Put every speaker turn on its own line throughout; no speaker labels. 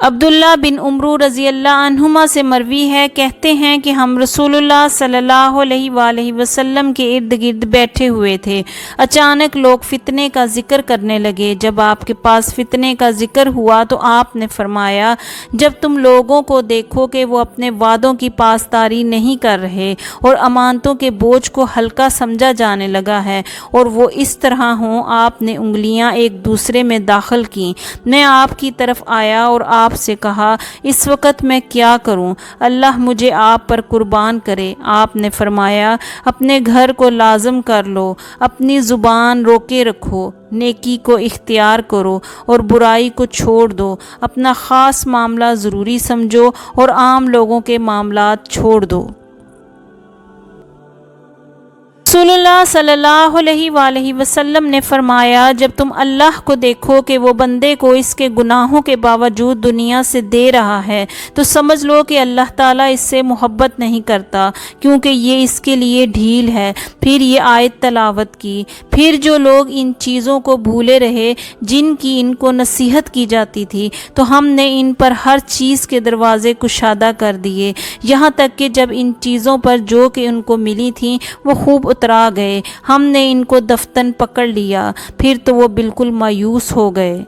عبداللہ بن عمرو رضی اللہ عنہما سے مروی ہے، کہتے ہیں کہ ہم رسول اللہ صلی اللہ علیہ وآلہ وسلم کے ارد گرد بیٹھے ہوئے تھے۔ اچانک لوگ فتنے کا ذکر کرنے لگے۔ جب آپ کے پاس فتنے کا ذکر ہوا تو آپ نے فرمایا، جب تم لوگوں کو دیکھو کہ وہ اپنے وعدوں کی پاسداری نہیں کر رہے اور امانتوں کے بوجھ کو ہلکا سمجھا جانے لگا ہے اور وہ اس طرح ہوں، آپ نے انگلیاں ایک دوسرے میں داخل کیں۔ میں آپ کی طرف آیا اور آپ سے کہا، اس وقت میں کیا کروں؟ اللہ مجھے آپ پر قربان کرے۔ آپ نے فرمایا، اپنے گھر کو لازم کر لو، اپنی زبان روکے رکھو، نیکی کو اختیار کرو اور برائی کو چھوڑ دو، اپنا خاص معاملہ ضروری سمجھو اور عام لوگوں کے معاملات چھوڑ دو۔ رسول اللہ صلی اللہ علیہ وآلہ وسلم نے فرمایا، جب تم اللہ کو دیکھو کہ وہ بندے کو اس کے گناہوں کے باوجود دنیا سے دے رہا ہے تو سمجھ لو کہ اللہ تعالیٰ اس سے محبت نہیں کرتا، کیونکہ یہ اس کے لیے ڈھیل ہے۔ پھر یہ آیت تلاوت کی، پھر جو لوگ ان چیزوں کو بھولے رہے جن کی ان کو نصیحت کی جاتی تھی تو ہم نے ان پر ہر چیز کے دروازے کشادہ کر دیے، یہاں تک کہ جب ان چیزوں پر جو کہ ان کو ملی تھیں وہ خوب اترا گئے، ہم نے ان کو دفتن پکڑ لیا، پھر تو وہ بالکل مایوس ہو گئے۔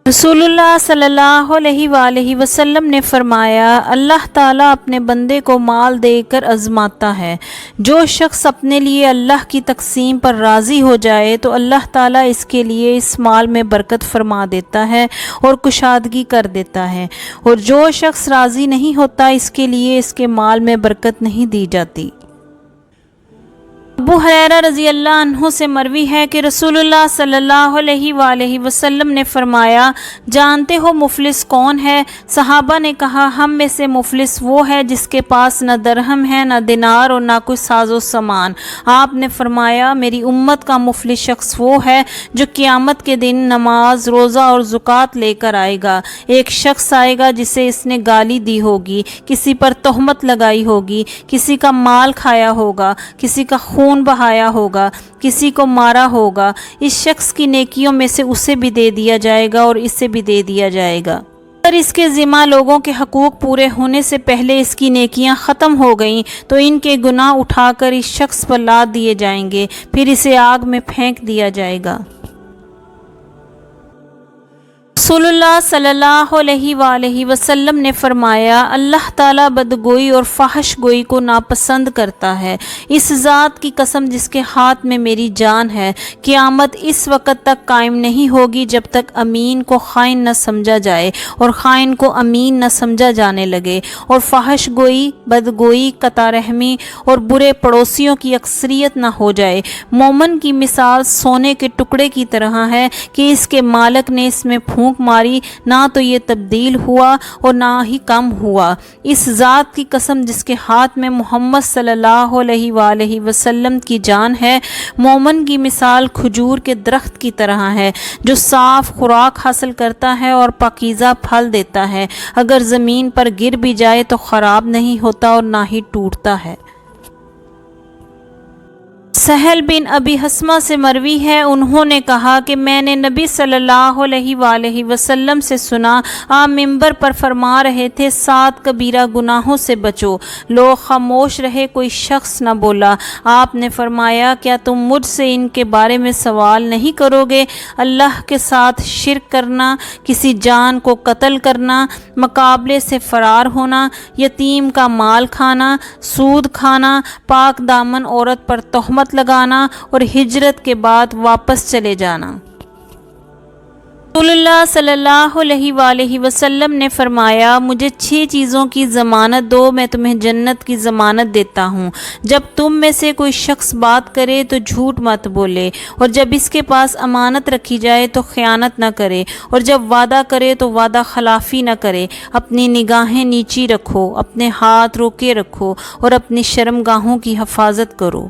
رسول اللہ صلی اللہ علیہ وآلہ وسلم نے فرمایا، اللہ تعالیٰ اپنے بندے کو مال دے کر آزماتا ہے۔ جو شخص اپنے لیے اللہ کی تقسیم پر راضی ہو جائے تو اللہ تعالیٰ اس کے لیے اس مال میں برکت فرما دیتا ہے اور کشادگی کر دیتا ہے، اور جو شخص راضی نہیں ہوتا اس کے لیے اس کے مال میں برکت نہیں دی جاتی۔ ابو ہریرہ رضی اللہ عنہ سے مروی ہے کہ رسول اللہ صلی اللہ علیہ وآلہ وسلم نے فرمایا، جانتے ہو مفلس کون ہے؟ صحابہ نے کہا، ہم میں سے مفلس وہ ہے جس کے پاس نہ درہم ہے، نہ دینار اور نہ کوئی ساز و سامان۔ آپ نے فرمایا، میری امت کا مفلس شخص وہ ہے جو قیامت کے دن نماز، روزہ اور زکوٰۃ لے کر آئے گا۔ ایک شخص آئے گا جسے اس نے گالی دی ہوگی، کسی پر تہمت لگائی ہوگی، کسی کا مال کھایا ہوگا، کسی کا خون بہایا ہوگا، کسی کو مارا ہوگا۔ اس شخص کی نیکیوں میں سے اسے بھی دے دیا جائے گا اور اسے بھی دے دیا جائے گا۔ اگر اس کے ذمہ لوگوں کے حقوق پورے ہونے سے پہلے اس کی نیکیاں ختم ہو گئیں تو ان کے گناہ اٹھا کر اس شخص پر لاد دیے جائیں گے، پھر اسے آگ میں پھینک دیا جائے گا۔ رسول اللہ صلی اللہ علیہ وآلہ وسلم نے فرمایا، اللہ تعالیٰ بدگوئی اور فحش گوئی کو ناپسند کرتا ہے۔ اس ذات کی قسم جس کے ہاتھ میں میری جان ہے، قیامت اس وقت تک قائم نہیں ہوگی جب تک امین کو خائن نہ سمجھا جائے اور خائن کو امین نہ سمجھا جانے لگے، اور فحش گوئی، بدگوئی، قطع رحمی اور برے پڑوسیوں کی اکثریت نہ ہو جائے۔ مومن کی مثال سونے کے ٹکڑے کی طرح ہے کہ اس کے مالک نے اس میں پھونک ماری، نہ تو یہ تبدیل ہوا اور نہ ہی کم ہوا۔ اس ذات کی قسم جس کے ہاتھ میں محمد صلی اللہ علیہ وآلہ وسلم کی جان ہے، مومن کی مثال کھجور کے درخت کی طرح ہے جو صاف خوراک حاصل کرتا ہے اور پاکیزہ پھل دیتا ہے، اگر زمین پر گر بھی جائے تو خراب نہیں ہوتا اور نہ ہی ٹوٹتا ہے۔ سہل بن ابی حسمہ سے مروی ہے، انہوں نے کہا کہ میں نے نبی صلی اللہ علیہ وآلہ وسلم سے سنا، آپ منبر پر فرما رہے تھے، 7 کبیرہ گناہوں سے بچو۔ لوگ خاموش رہے، کوئی شخص نہ بولا۔ آپ نے فرمایا، کیا تم مجھ سے ان کے بارے میں سوال نہیں کرو گے؟ اللہ کے ساتھ شرک کرنا، کسی جان کو قتل کرنا، مقابلے سے فرار ہونا، یتیم کا مال کھانا، سود کھانا، پاک دامن عورت پر تہمت لگانا اور ہجرت کے بعد واپس چلے جانا۔ رسول اللہ صلی اللہ علیہ وآلہ وسلم نے فرمایا، مجھے 6 چیزوں کی ضمانت دو، میں تمہیں جنت کی ضمانت دیتا ہوں۔ جب تم میں سے کوئی شخص بات کرے تو جھوٹ مت بولے، اور جب اس کے پاس امانت رکھی جائے تو خیانت نہ کرے، اور جب وعدہ کرے تو وعدہ خلافی نہ کرے۔ اپنی نگاہیں نیچی رکھو، اپنے ہاتھ روکے رکھو اور اپنی شرمگاہوں کی حفاظت کرو۔